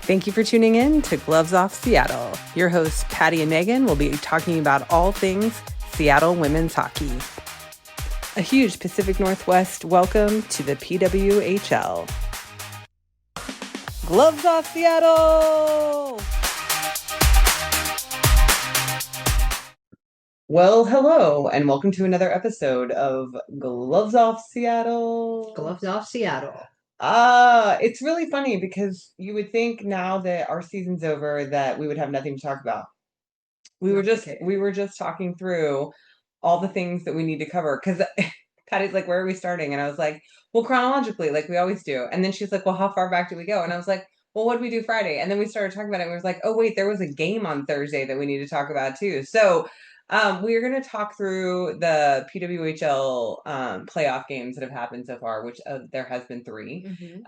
Thank you for tuning in to Gloves Off Seattle. Your hosts, Patti and Meagan, will be talking about all things Seattle women's hockey. A huge Pacific Northwest welcome to the PWHL. Gloves Off Seattle! Well, hello, and welcome to another episode of Gloves Off Seattle. Gloves Off Seattle. It's really funny because you would think now that our season's over that we would have nothing to talk about. We were just talking through all the things that we need to cover because Patty's like, where are we starting? And I was like, well, chronologically, like we always do. And then she's like, well, how far back do we go? And I was like, well, what did we do Friday? And then we started talking about it. And we was like, oh, wait, there was a game on Thursday that we need to talk about too. So we're going to talk through the PWHL playoff games that have happened so far, which there has been 3.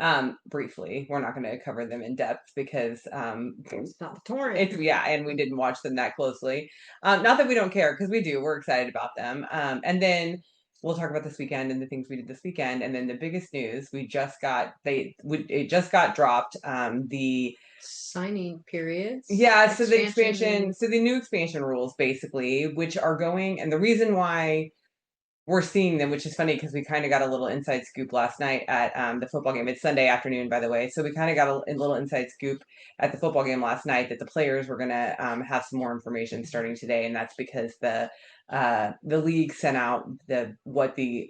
Briefly, we're not going to cover them in depth because it's not the torrent. And we didn't watch them that closely. Not that we don't care, because we do. We're excited about them. And then we'll talk about this weekend and the things we did this weekend. And then the biggest news, it just got dropped. The signing periods. Yeah, so the new expansion rules, basically, which are going, and the reason why we're seeing them, which is funny because we kind of got a little inside scoop last night at the football game. It's Sunday afternoon, by the way. So we kind of got a little inside scoop at the football game last night that the players were going to have some more information starting today. And that's because the league sent out what the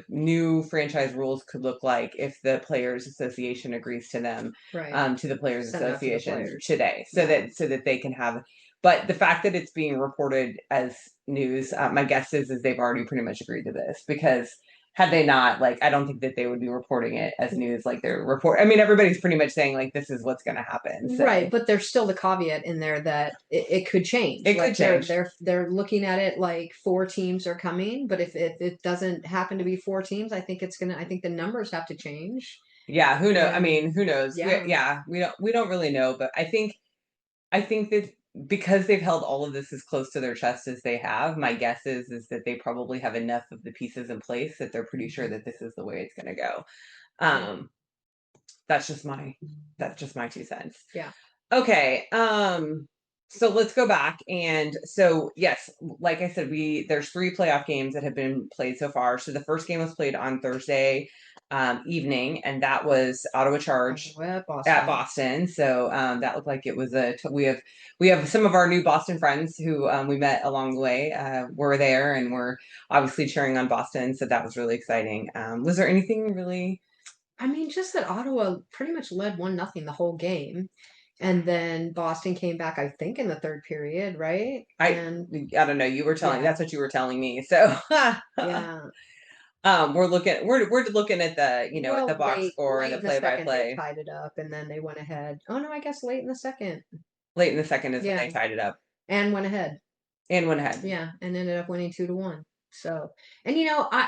new franchise rules could look like if the Players Association agrees to them, to the Players Association today, so that they can have. But the fact that it's being reported as news, my guess is they've already pretty much agreed to this, because had they not, like, I don't think that they would be reporting it as news like they're I mean, everybody's pretty much saying, like, this is what's going to happen. So. Right, but there's still the caveat in there that it could change. It could change. They're looking at it like 4 teams are coming, but if it doesn't happen to be 4 teams, I think the numbers have to change. Yeah, who knows? I mean, who knows? Yeah, we don't really know, but I think that because they've held all of this as close to their chest as they have, my guess is that they probably have enough of the pieces in place that they're pretty sure that this is the way it's going to go. That's just my 2 cents. Yeah. Okay. So let's go back. And so, yes, like I said, there's 3 playoff games that have been played so far. So the first game was played on Thursday evening, and that was Ottawa Charge at Boston. So that looked like it was we have some of our new Boston friends who we met along the way were there, and we're obviously cheering on Boston. So that was really exciting. Was there anything really? I mean, just that Ottawa pretty much led 1-0 the whole game. And then Boston came back, I think, in the 3rd period, right? I don't know. You were telling that's what you were telling me. So yeah. We're looking at the the box score and the play-by-play. They tied it up, and then they went ahead. Oh no, I guess late in the second. Late in the second is when they tied it up and went ahead. Yeah, and ended up winning 2-1. So, and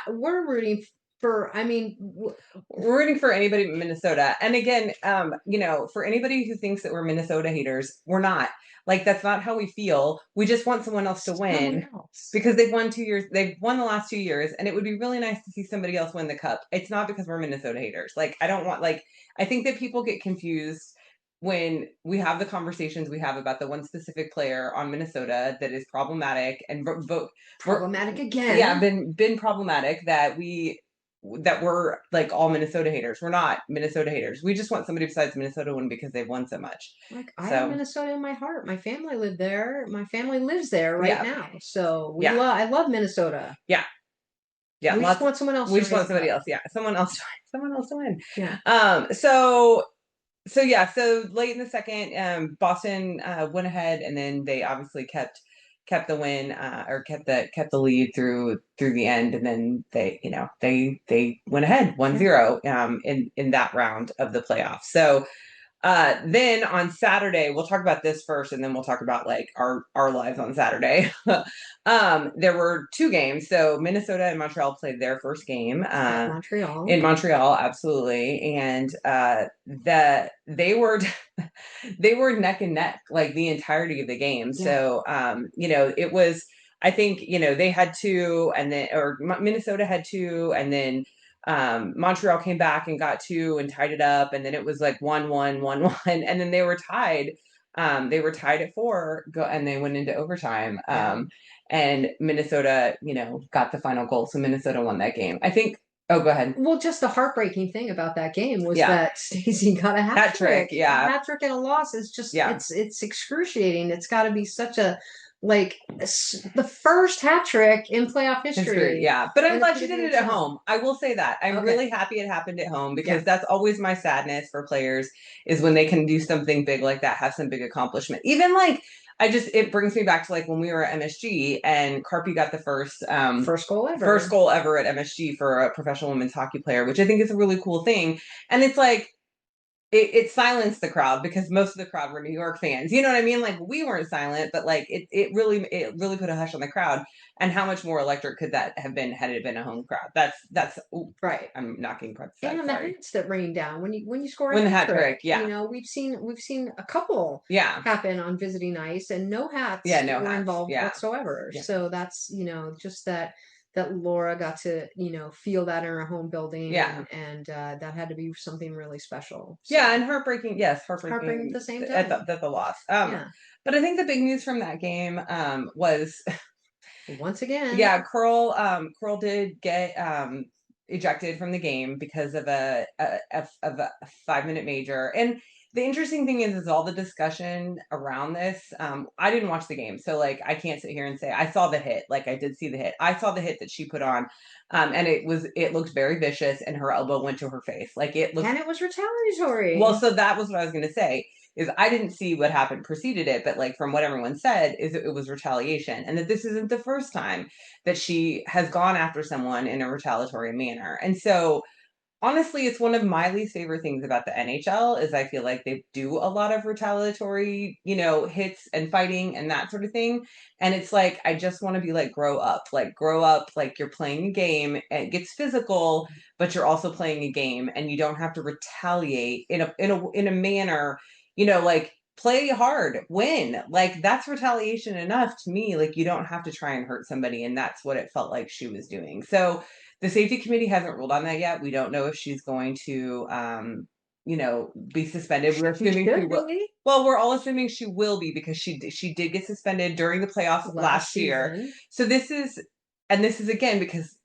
we're rooting for. I mean, we're rooting for anybody but Minnesota. And again, for anybody who thinks that we're Minnesota haters, we're not. Like, that's not how we feel. We just want someone else to win because they've won 2 years. They've won the last 2 years, and it would be really nice to see somebody else win the cup. It's not because we're Minnesota haters. Like, I think that people get confused when we have the conversations we have about the one specific player on Minnesota that is problematic and problematic again. Yeah, been problematic that we're like all Minnesota haters. We're not Minnesota haters. We just want somebody besides Minnesota to win because they've won so much. Like, I have Minnesota in my heart. My family lived there. My family lives there now. So I love Minnesota. Yeah. Yeah. We just want someone else. We just want somebody else. Yeah. Someone else to win. Yeah. So late in the second, Boston went ahead, and then they obviously kept the win, or kept the lead through the end, and then they went ahead 1-0 in that round of the playoffs. So then on Saturday, we'll talk about this first, and then we'll talk about like our lives on Saturday. There were 2 games. So Minnesota and Montreal played their first game. In Montreal, absolutely. And they were neck and neck like the entirety of the game. Yeah. So it was, I think, they had 2, and then Minnesota had 2, and then Montreal came back and got 2 and tied it up, and then it was like 1-1, 1-1, and then they were tied. They were tied at 4, and they went into overtime. And Minnesota, got the final goal, so Minnesota won that game. I think. Oh, go ahead. Well, just the heartbreaking thing about that game was Yeah. that Stacey got a hat Hat trick, yeah. A hat trick and a loss is just Yeah. it's excruciating. It's got to be such a the first hat trick in playoff history. Yeah, but I'm glad she did it at home. I will say that. I'm really happy it happened at home, because that's always my sadness for players, is when they can do something big like that, have some big accomplishment. Even like, it brings me back to like when we were at MSG and Carpy got the first goal ever. First goal ever at MSG for a professional women's hockey player, which I think is a really cool thing. And it's like, it silenced the crowd, because most of the crowd were New York fans. You know what I mean? Like, we weren't silent, but like it really put a hush on the crowd. And how much more electric could that have been had it been a home crowd? That's right. I'm knocking parts. And the hits that rain down when you score a hat trick. Yeah, we've seen a couple happen on visiting ice, and no hats were involved whatsoever. Yeah. So that's just that Laura got to feel that in her home building, and that had to be something really special. So. Yeah, and heartbreaking. Yes, heartbreaking at the same time at the loss. But I think the big news from that game was once again, Curl did get ejected from the game because of a 5-minute major. And the interesting thing is all the discussion around this. I didn't watch the game, so like I can't sit here and say I saw the hit. Like, I did see the hit. I saw the hit that she put on, and it looked very vicious, and her elbow went to her face. Like, it looked, and it was retaliatory. Well, so that was what I was going to say. Is I didn't see what happened preceded it, but like from what everyone said, is it was retaliation, and that this isn't the first time that she has gone after someone in a retaliatory manner. And so, honestly, it's one of my least favorite things about the NHL is I feel like they do a lot of retaliatory, hits and fighting and that sort of thing. And it's like, I just want to be like, grow up, like you're playing a game, and it gets physical, but you're also playing a game, and you don't have to retaliate in a manner, like, play hard, win. Like, that's retaliation enough to me. Like, you don't have to try and hurt somebody. And that's what it felt like she was doing. So the safety committee hasn't ruled on that yet. We don't know if she's going to, be suspended. We're assuming she will. Well, we're all assuming she will be, because she did get suspended during the playoffs last year. So this is again, because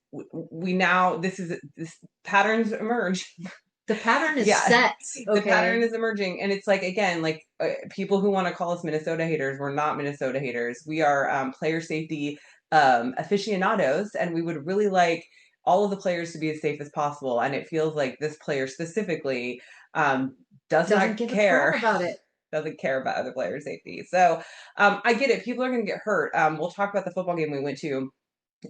this patterns emerge. The pattern is set. Okay. The pattern is emerging. And it's like, again, like people who want to call us Minnesota haters, we're not Minnesota haters. We are player safety aficionados, and we would really like all of the players to be as safe as possible. And it feels like this player specifically doesn't care about it. Doesn't care about other players' safety. So I get it. People are going to get hurt. We'll talk about the football game we went to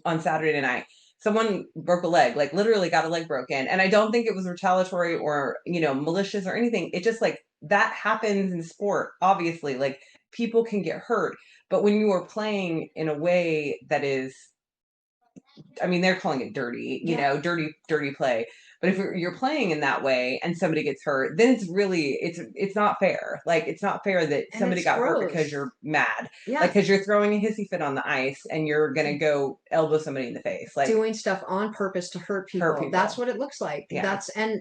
on Saturday night. Someone broke a leg, like literally got a leg broken. And I don't think it was retaliatory or, malicious or anything. It just, like, that happens in sport. Obviously, like, people can get hurt. But when you are playing in a way that is, I mean, they're calling it dirty, dirty play. But if you're playing in that way and somebody gets hurt, then it's not fair. Like, it's not fair that somebody got hurt because you're mad. Yeah. Like, because you're throwing a hissy fit on the ice and you're going to go elbow somebody in the face. Like, doing stuff on purpose to hurt people. That's what it looks like. Yeah. And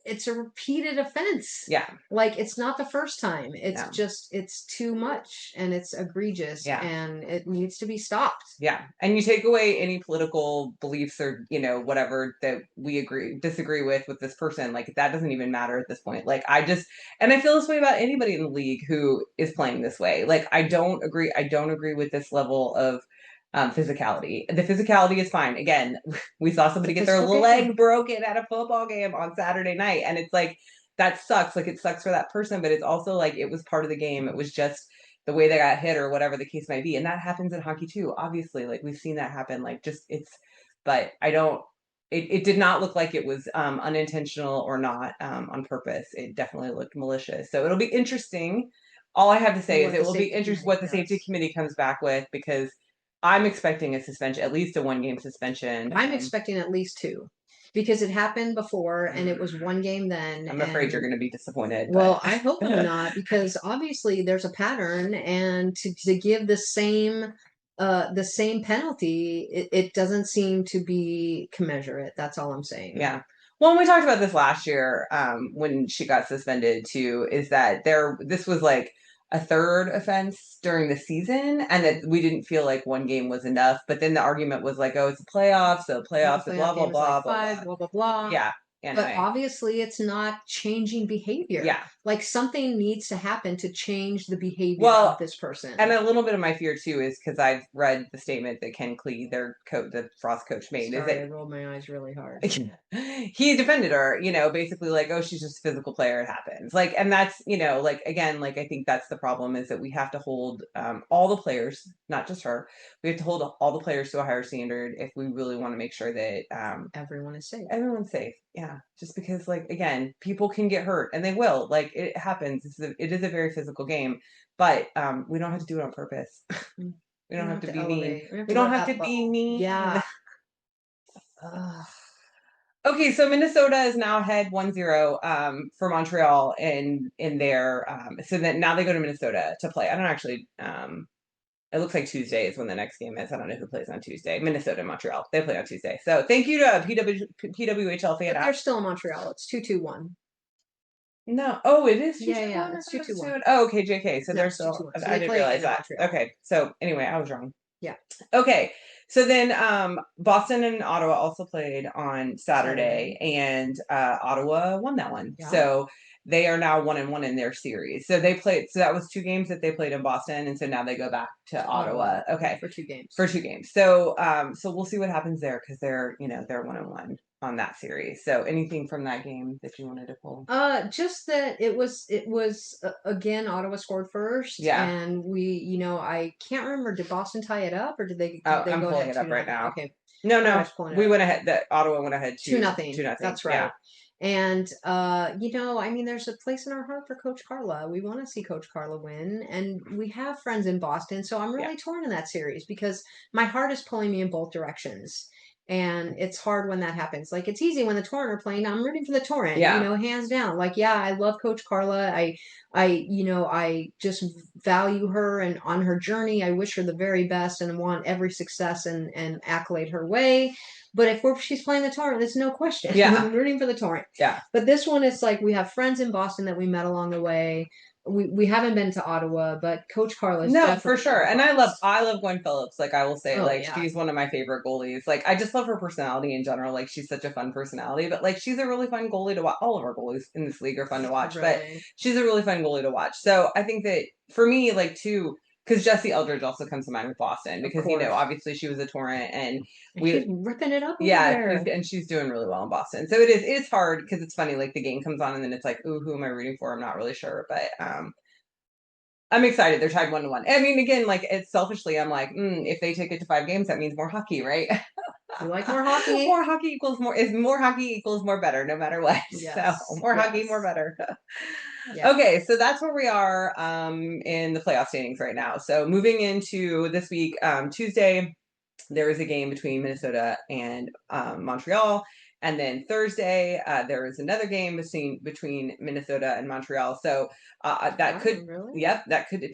it's a repeated offense. Yeah. Like, it's not the first time. It's just, it's too much, and it's egregious, and it needs to be stopped. Yeah. And you take away any political beliefs or, whatever that we disagree with this person. Like, that doesn't even matter at this point. Like, I feel this way about anybody in the league who is playing this way. Like, I don't agree with this level of physicality. The physicality is fine. Again, we saw somebody get their leg broken at a football game on Saturday night, and it's like, that sucks. Like, it sucks for that person, but it's also like, it was part of the game. It was just the way they got hit or whatever the case might be. And that happens in hockey too. Obviously, like, we've seen that happen. Like, but it did not look like it was unintentional or not on purpose. It definitely looked malicious. So it'll be interesting. All I have to say is it will be interesting what the safety committee comes back with, because I'm expecting a suspension, at least a 1-game suspension. I'm expecting at least 2. Because it happened before, and it was 1 game then. I'm afraid you're going to be disappointed. Well, I hope I'm not, because obviously there's a pattern, and to give the same the same penalty, it doesn't seem to be commensurate. That's all I'm saying. Yeah. Well, and we talked about this last year when she got suspended too, is that this was like a third offense during the season, and that we didn't feel like one game was enough. But then the argument was like, oh, it's a playoff, so playoffs, and blah, blah, blah, like blah, blah, blah. Yeah. Anyway. But obviously it's not changing behavior. Yeah. Like something needs to happen to change the behavior of this person. And a little bit of my fear too is because I've read the statement that Ken Klee, the Frost coach, made. Sorry, I rolled my eyes really hard. He defended her, basically like, oh, she's just a physical player. It happens. Like, and that's, like, again, like, I think that's the problem is that we have to hold all the players, not just her. We have to hold all the players to a higher standard if we really want to make sure that everyone is safe. Everyone's safe. Yeah. Just because, like, again, people can get hurt and they will. Like, it happens. It is a very physical game, but we don't have to do it on purpose. We don't have to be mean. We don't have to be mean. Yeah. Okay, so Minnesota is now ahead 1-0 for Montreal in their so that now they go to Minnesota to play. I don't actually it looks like Tuesday is when the next game is. I don't know who plays on Tuesday. Minnesota and Montreal. They play on Tuesday. So thank you to PWHL fan. But they're still in Montreal. It's 2-2-1. No. Oh, it is 2-2-1. Yeah, it's 2-2-1. Oh, okay, JK. So they're still. So I didn't realize that. Okay. So anyway, I was wrong. Yeah. Okay. So then Boston and Ottawa also played on Saturday. And Ottawa won that one. Yeah. So they are now 1-1 in their series. So they played. So that was 2 games that they played in Boston, and so now they go back to Ottawa. Okay, for 2 games. For 2 games. So so we'll see what happens there because they're 1-1 on that series. So anything from that game that you wanted to pull? Just that it was again, Ottawa scored first. Yeah, and we I can't remember, did Boston tie it up or did they? I'm pulling it up right now. Okay. No, we went ahead. That Ottawa went ahead 2-0. 2-0. That's right. Yeah. And there's a place in our heart for Coach Carla. We want to see Coach Carla win, and we have friends in Boston, so I'm really torn in that series because my heart is pulling me in both directions. And it's hard when that happens. Like, it's easy when the Torrent are playing. I'm rooting for the Torrent, hands down. Like, yeah, I love Coach Carla. I just value her and on her journey. I wish her the very best and want every success and accolade her way. But if she's playing the Torrent, there's no question. Yeah. I'm rooting for the Torrent. Yeah. But this one, it's like we have friends in Boston that we met along the way. We haven't been to Ottawa, but Coach Carla's for sure. And I love Gwen Phillips. Like, I will say, she's one of my favorite goalies. Like, I just love her personality in general. Like, she's such a fun personality, but like, she's a really fun goalie to watch. All of our goalies in this league are fun to watch, but she's a really fun goalie to watch. So I think that for me, like, too, because Jessie Eldridge also comes to mind with Boston because obviously she was a Torrent and she's ripping it up. And she's doing really well in Boston. So it's hard because it's funny, like, the game comes on and then it's like, ooh, who am I rooting for? I'm not really sure, but I'm excited. They're tied 1-1. I mean, again, like, it's selfishly, I'm like, if they take it to 5 games, that means more hockey, right? You like more hockey? More hockey equals more hockey equals more better, no matter what. Yes. So more hockey, more better. Yeah. Okay, so that's where we are in the playoff standings right now. So moving into this week, Tuesday, there is a game between Minnesota and Montreal. And then Thursday, there is another game between Minnesota and Montreal. So that could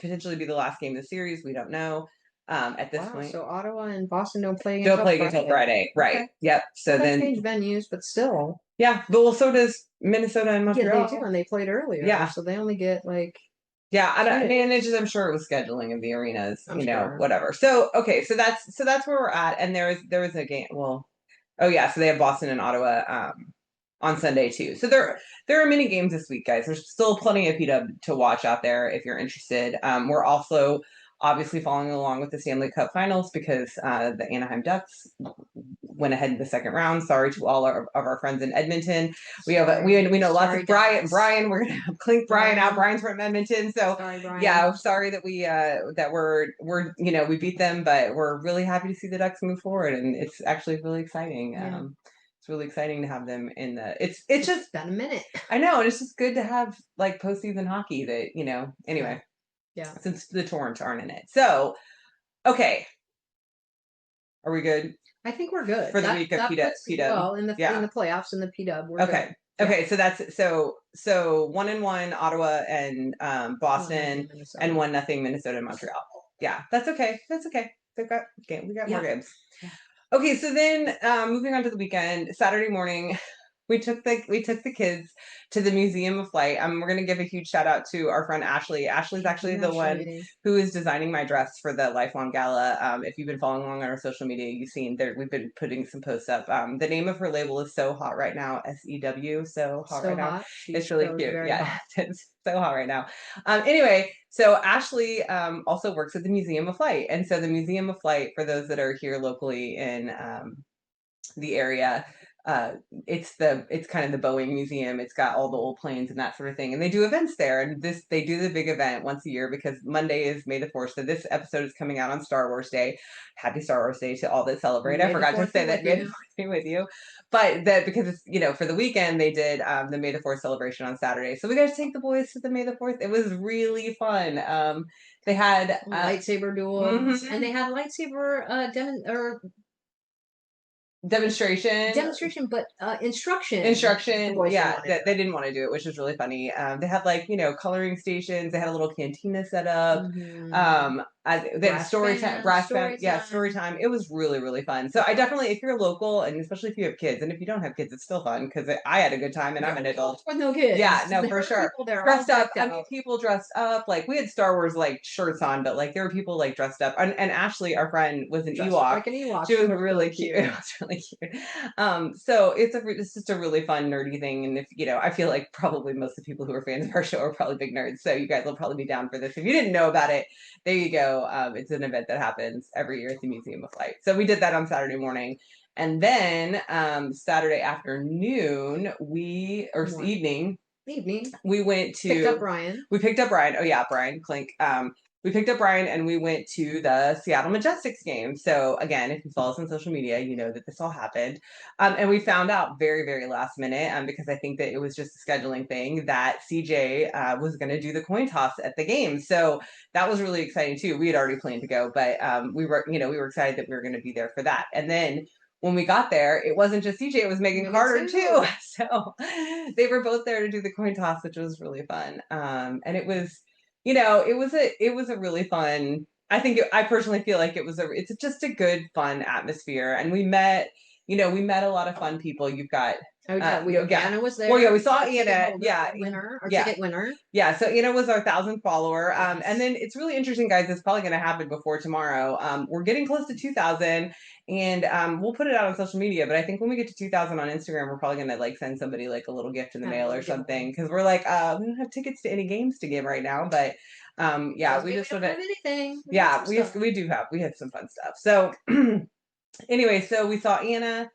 potentially be the last game of the series. We don't know at this point. So Ottawa and Boston don't play until Friday. Right. Okay. Yep. So then change venues, but still. Yeah. But so does Minnesota and Montreal. Yeah, they do, and they played earlier. Yeah. So they only get like. Yeah, I'm sure it was scheduling of the arenas, whatever. So okay, so that's where we're at, and there was a game. Well, oh yeah, so they have Boston and Ottawa on Sunday too. So there are many games this week, guys. There's still plenty of P-Dub to watch out there if you're interested. We're also obviously following along with the Stanley Cup Finals because the Anaheim Ducks went ahead in the second round. Sorry to all of our friends in Edmonton. We know lots of Brian. We're gonna clink Brian out. Brian's from Edmonton, so sorry, Brian. Yeah, sorry that we beat them, but we're really happy to see the Ducks move forward, and it's actually really exciting. Yeah. It's really exciting to have them in the. It's just been a minute. I know, and it's just good to have like postseason hockey that anyway. Yeah. Since the Torrents aren't in it. So, okay. Are we good? I think we're good. For the week of P-Dub. Well, in the playoffs in the P-Dub, we're okay. Good. Okay, so that's so 1-1 Ottawa and Boston and 1-0 Minnesota and Montreal. Yeah, that's okay. we got more games. Okay, so then moving on to the weekend, Saturday morning, we took the kids to the Museum of Flight. We're going to give a huge shout out to our friend Ashley. Ashley's actually the one who is designing my dress for the Lifelong Gala. If you've been following along on our social media, you've seen that we've been putting some posts up. The name of her label is So Hot Right Now, SEW. So Hot Right Now. It's really cute. Yeah, it's so hot right now. Anyway, so Ashley also works at the Museum of Flight, and so the Museum of Flight, for those that are here locally in the area, it's kind of the Boeing Museum. It's got all the old planes and that sort of thing, and they do events there. And they do the big event once a year because Monday is May the 4th. So this episode is coming out on Star Wars Day. Happy Star Wars Day to all that celebrate. I forgot to say that. May the 4th be with you. But that because it's for the weekend they did the May the 4th celebration on Saturday. So we got to take the boys to the May the 4th. It was really fun. They had lightsaber duels, and they had lightsaber demonstration, but instruction. Yeah, they didn't want to do it, which was really funny. They had coloring stations. They had a little cantina set up. They had story time. Story time. It was really, really fun. So I definitely, if you're local, and especially if you have kids, and if you don't have kids, it's still fun because I had a good time, and I'm an adult with no kids. Yeah, no, for sure. Dressed up. I mean, people dressed up. We had Star Wars shirts on, but there were people dressed up. And Ashley, our friend, was an Ewok. Like an Ewok. She was really cute. It was really cute. So it's just a really fun nerdy thing, and if I feel like probably most of the people who are fans of our show are probably big nerds, so you guys will probably be down for this. If you didn't know about it, there you go. It's an event that happens every year at the Museum of Flight. So we did that on Saturday morning. And then Saturday afternoon, evening, we went to picked up Brian. Oh yeah, Brian Klink. We picked up Brian and we went to the Seattle Majestics game. So again, if you follow us on social media, you know that this all happened. And we found out very, very last minute, because I think that it was just a scheduling thing, that CJ was going to do the coin toss at the game. So that was really exciting too. We had already planned to go, but we were excited that we were going to be there for that. And then when we got there, it wasn't just CJ, it was Megan Carter too. So they were both there to do the coin toss, which was really fun. And it was, it was a really fun, I personally feel like it's just a good, fun atmosphere. And we met a lot of fun people. You've got, Anna was there. Well, yeah, we saw Anna. Ticket winner. Yeah, so Anna was our 1,000th follower. Yes. And then it's really interesting, guys. It's probably going to happen before tomorrow. We're getting close to 2,000, and we'll put it out on social media. But I think when we get to 2,000 on Instagram, we're probably going to send somebody a little gift in the mail or something, because we're we don't have tickets to any games to give right now. But we just don't have anything. We had some fun stuff. So anyway, so we saw Anna.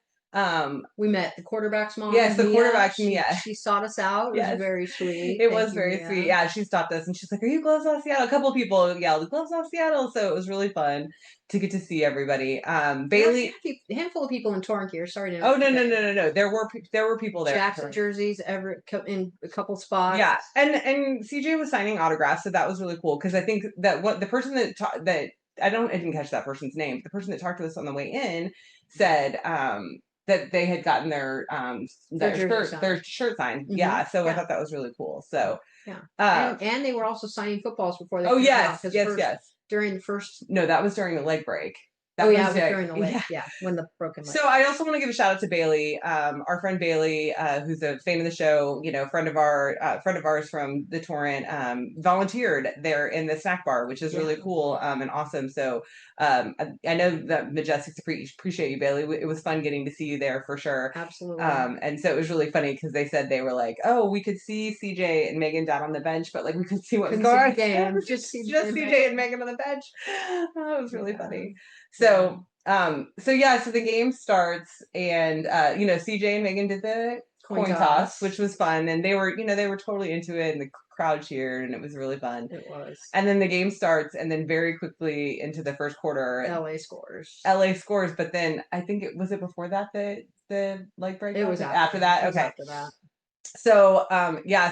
We met the quarterback's mom. Yes, the quarterback's Mia. She sought us out. It was very sweet. It was very sweet. Yeah, she stopped us and she's like, "Are you Gloves Off Seattle?" A couple of people yelled, "Gloves Off Seattle!" So it was really fun to get to see everybody. Bailey, a handful of people in Torrance here. Sorry to. Oh no! There were people there. Jackson jerseys in a couple spots. Yeah, and CJ was signing autographs, so that was really cool because I think that the person that I didn't catch that person's name. The person that talked to us on the way in said that they had gotten their shirt signed. Mm-hmm. Yeah, so I thought that was really cool. So and they were also signing footballs before they. Oh yes. During the first. No, that was during the leg break. It was during the leg. Yeah, when the broken leg. So I also want to give a shout out to Bailey, our friend Bailey, who's a fan of the show. Friend of ours from the Torrent, volunteered there in the snack bar, which is really cool and awesome. So I know that Majestics appreciate you, Bailey. It was fun getting to see you there for sure. Absolutely. And so it was really funny because they said they were like, "Oh, we could see CJ and Megan down on the bench, but we couldn't see what was going on. Just CJ and Megan on the bench." Oh, it was really funny. So the game starts and CJ and Megan did the coin toss, which was fun, and they were totally into it, and the crowd cheered, and it was really fun. It was. And then the game starts, and then very quickly into the first quarter, LA scores, but then I think it was before that the leg break. It was after that. Okay. After that. So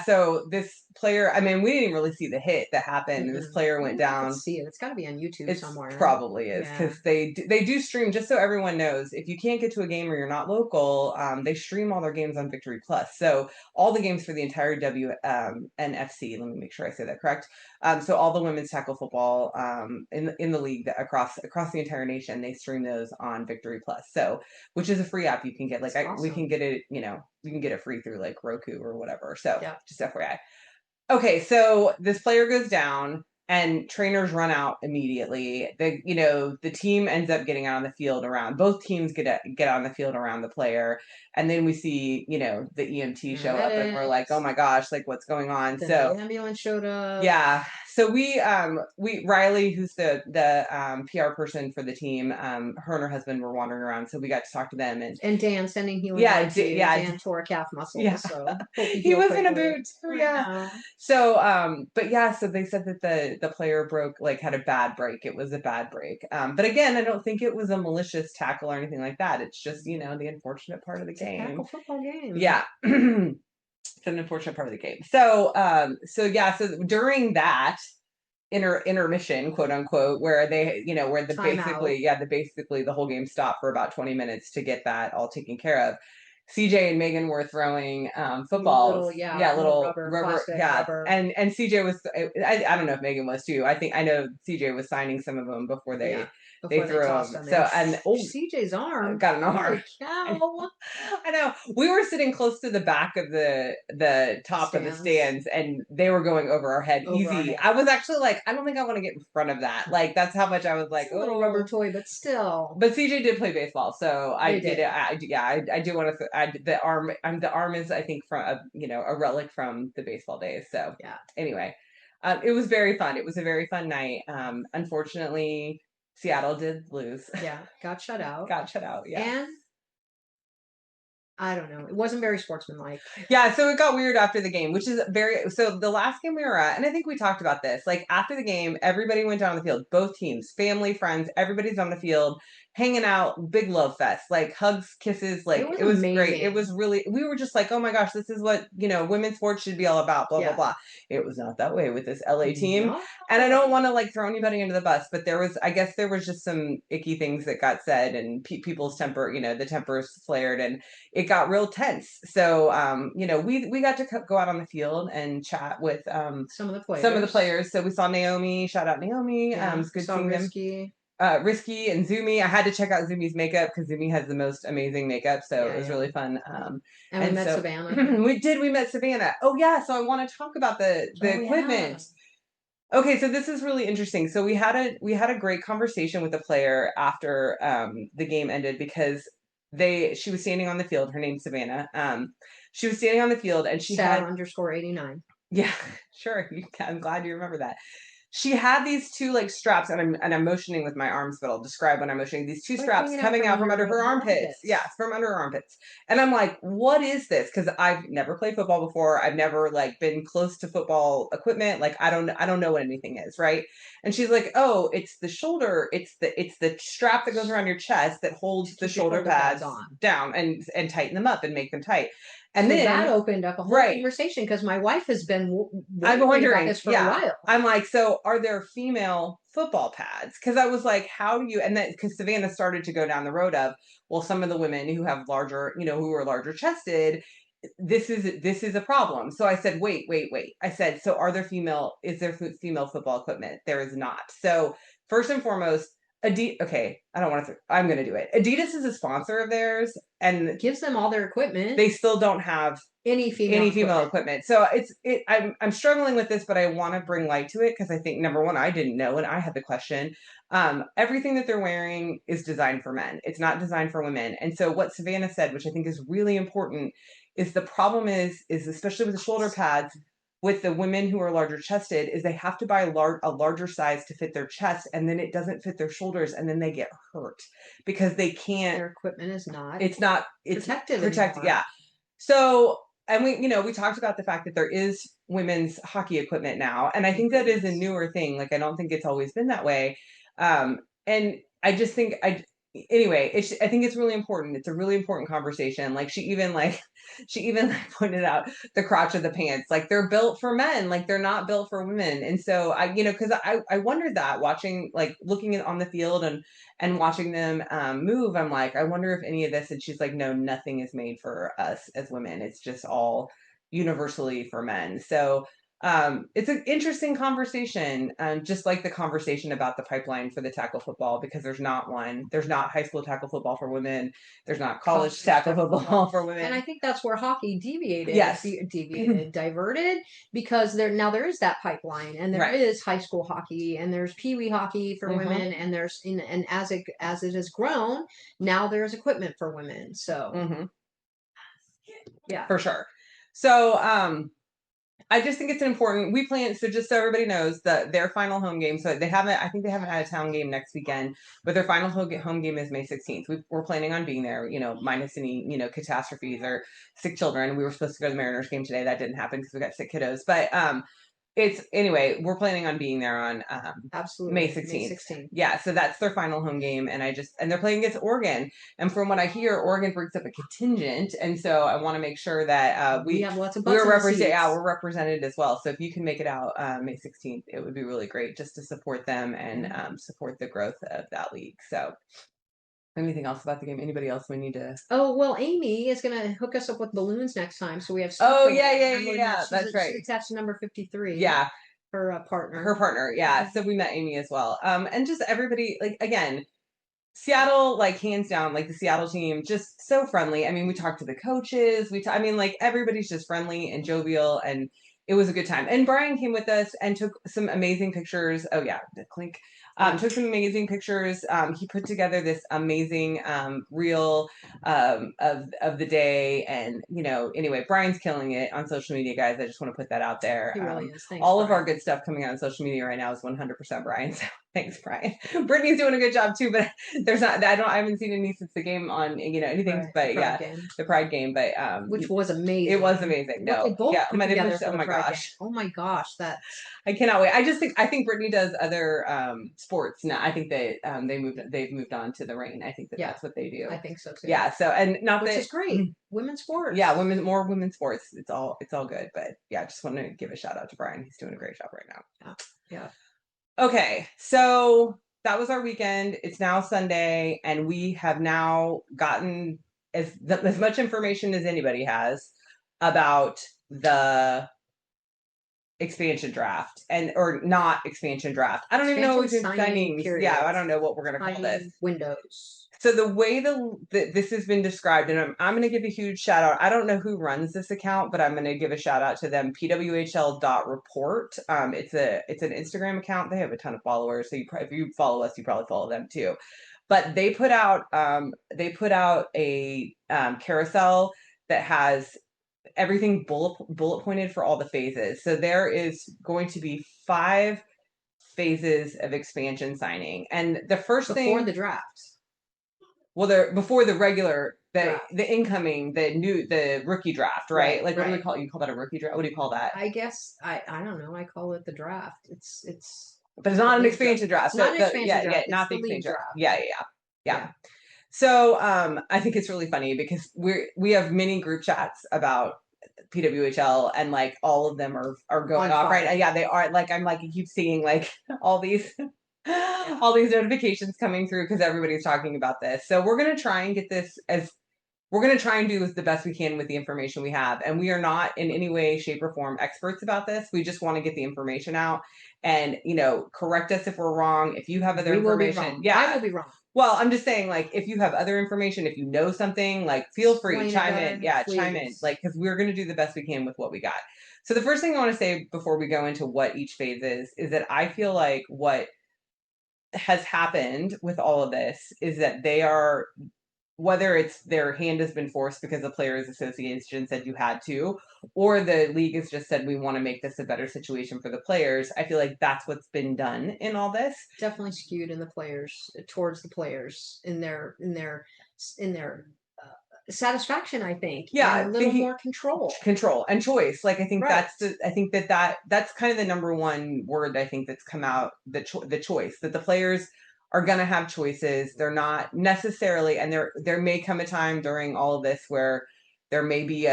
so this player, I mean, we didn't really see the hit that happened. Mm-hmm. This player went down. See it. It's got to be on YouTube somewhere. Probably is, because they do stream, just so everyone knows, if you can't get to a game or you're not local, they stream all their games on Victory Plus. So all the games for the entire WNFC, let me make sure I say that correct. So all the women's tackle football in the league across the entire nation, they stream those on Victory Plus. So, which is a free app you can get. Like awesome. We can get it, you can get it free through like Roku or whatever. So just FYI. Okay, so this player goes down and trainers run out immediately. The team ends up getting out on the field around, both teams get on the field around the player. And then we see, the EMT show up and we're like, oh my gosh, like what's going on? The ambulance showed up. Yeah. So we Riley, who's the PR person for the team, her and her husband were wandering around, so we got to talk to them, and Dan sending healing. Dan tore a calf muscle. Yeah. So he was in a boot too. Yeah. So so they said that the player had a bad break. It was a bad break. But again, I don't think it was a malicious tackle or anything like that. It's just the unfortunate part of the game. Tackle football game. Yeah. It's an unfortunate part of the game. So during that intermission, quote unquote, where they, where basically the whole game stopped for about 20 minutes to get that all taken care of. CJ and Meagan were throwing footballs, little rubber, rubber. And CJ was, I don't know if Meagan was too. I know CJ was signing some of them before they threw them. So CJ's arm got an arm. I know. We were sitting close to the back of the top of the stands, and they were going over our head easy. I was actually like, I don't think I want to get in front of that. Like that's how much I was like, a little rubber toy, but still. But CJ did play baseball, so I did it. I do want to. The arm is, I think, from a relic from the baseball days. So anyway, it was very fun. It was a very fun night. Unfortunately, Seattle did lose. Yeah, got shut out. Yeah. And I don't know. It wasn't very sportsmanlike. Yeah, so it got weird after the game, which is so the last game we were at, and I think we talked about this, like after the game, everybody went down the field, both teams, family, friends, everybody's on the field, hanging out, big love fest, like hugs, kisses, like it was great. It was really, we were just like, oh my gosh, this is what, women's sports should be all about, blah, blah, blah. It was not that way with this LA team. No. And I don't want to like throw anybody under the bus, but I guess there was just some icky things that got said, and people's temper, the tempers flared, and it got real tense. So, we got to go out on the field and chat with some of the players. So we saw Naomi. Shout out Naomi. It was good seeing them. Risky and Zumi. I had to check out Zumi's makeup because Zumi has the most amazing makeup, so it was really fun. And we met Savannah. We met Savannah. Oh yeah, so I want to talk about the equipment. Yeah. Okay, so this is really interesting. So we had a great conversation with the player after the game ended, because she was standing on the field. Her name's Savannah. She was standing on the field, and she had _89. Yeah, sure. I'm glad you remember that. She had these two like straps, and I'm motioning with my arms, but I'll describe when I'm motioning. These two straps coming out from under her armpits. Yeah, from under her armpits. And I'm like, what is this? Because I've never played football before. I've never like been close to football equipment. Like I don't know what anything is, right? And she's like, oh, it's the shoulder. It's the strap that goes around your chest that holds the shoulder pads down and tighten them up and make them tight. And then that opened up a whole conversation, because my wife has been wondering about this for a while. I'm like, so are there female football pads? Because I was like, how do you? And then because Savannah started to go down the road of, well, some of the women who have larger, who are larger chested, this is a problem. So I said, wait. I said, so is there female football equipment? There is not. So first and foremost, okay, I don't want to. I'm going to do it. Adidas is a sponsor of theirs and gives them all their equipment. They still don't have any female equipment. So I'm struggling with this, but I want to bring light to it, because I think, number one, I didn't know, and I had the question. Everything that they're wearing is designed for men. It's not designed for women. And so what Savannah said, which I think is really important, is the problem is especially with the shoulder pads, with the women who are larger chested, is they have to buy a larger size to fit their chest, and then it doesn't fit their shoulders, and then they get hurt because they can't. Their equipment is not. It's protected. Anymore. Yeah. So, and we talked about the fact that there is women's hockey equipment now, and I think that is a newer thing. Like I don't think it's always been that way. And I just think anyway, I think it's really important. It's a really important conversation. Like she even pointed out the crotch of the pants. Like they're built for men. Like they're not built for women. And so because I wondered that watching, like looking on the field and watching them move. I'm like, I wonder if any of this. And she's like, no, nothing is made for us as women. It's just all universally for men. So it's an interesting conversation, just like the conversation about the pipeline for the tackle football, because there's not one. There's not high school tackle football for women. There's not college tackle football for women. And I think that's where hockey deviated. Yes. Diverted, because there is that pipeline, and there is high school hockey, and there's peewee hockey for women, and and as it has grown, now there's equipment for women. So yeah, for sure. So I just think it's important. We plan, so just so everybody knows, that their final home game, so I think they haven't had a town game next weekend, but their final home game is May 16th. We're planning on being there, minus any, catastrophes or sick children. We were supposed to go to the Mariners game today. That didn't happen because we got sick kiddos. But we're planning on being there on absolutely May 16th. Yeah, so that's their final home game, and they're playing against Oregon. And from what I hear, Oregon brings up a contingent, and so I want to make sure that we have lots of butts we're represented as well. So if you can make it out May 16th, it would be really great just to support them and support the growth of that league. So. Anything else about the game? Anybody else we need to? Oh, well, Amy is going to hook us up with balloons next time, so we have. Yeah. That's right. That's number 53. Yeah, her partner. Her partner, yeah. So we met Amy as well. And just everybody, like again, Seattle, like hands down, like the Seattle team, just so friendly. I mean, we talked to the coaches. Like everybody's just friendly and jovial, and it was a good time. And Brian came with us and took some amazing pictures. Oh yeah, the clink. Took some amazing pictures. He put together this amazing reel of the day, and anyway, Brian's killing it on social media, guys. I just want to put that out there. He really is. Thanks, all Brian. Of our good stuff coming out on social media right now is 100% Brian. So thanks, Brian. Brittany's doing a good job too, but there's not. I haven't seen any since the game on anything, but the Pride game, but which was amazing. It was amazing. No, yeah, oh my gosh, oh my gosh, that I cannot wait. I think Brittany does other sports now. I think they've moved on to the rain. I think that's what they do. I think so too. Yeah. So which is great. Women's sports. Yeah, more women's sports. It's all good. But yeah, I just want to give a shout out to Brian. He's doing a great job right now. Yeah. Okay, so that was our weekend. It's now Sunday, and we have now gotten as much information as anybody has about the expansion draft or not expansion draft. I don't even know who's signing. Yeah, I don't know what we're going to call this. Windows. So the way this has been described, and I'm going to give a huge shout out. I don't know who runs this account, but I'm going to give a shout out to them. pwhl.report. It's an Instagram account. They have a ton of followers. So if you follow us, you probably follow them too. But they put out a carousel that has everything bullet pointed for all the phases. So there is going to be 5 phases of expansion signing, and the first thing before the draft. Well, before the regular, the incoming, the rookie draft, right? Like, what do we call it? You call that a rookie draft? What do you call that? I guess I don't know. I call it the draft. It's. But it's not an expansion draft. It's not an expansion draft. Yeah, not the expansion draft. Yeah. So, I think it's really funny because we have many group chats about PWHL, and like all of them are going off right. Yeah, they are. Like I keep seeing like all these notifications coming through because everybody's talking about this. So we're going to try and get this we're going to try and do the best we can with the information we have. And we are not in any way, shape, or form experts about this. We just want to get the information out and, correct us if we're wrong. If you have other information. Yeah, I will be wrong. Well, I'm just saying, like, if you have other information, if you know something, like, feel free, chime in. Yeah, please. Chime in. Like, because we're going to do the best we can with what we got. So the first thing I want to say before we go into what each phase is that I feel like what has happened with all of this is that they are, whether it's their hand has been forced because the Players Association said you had to, or the league has just said we want to make this a better situation for the players. I feel like that's what's been done in all this. Definitely skewed in the players towards the players in their satisfaction. I think. Yeah, and a little more control and choice. Like I think that's kind of the number one word I think that's come out. The choice that the players are going to have choices. They're not necessarily, and there may come a time during all of this where there may be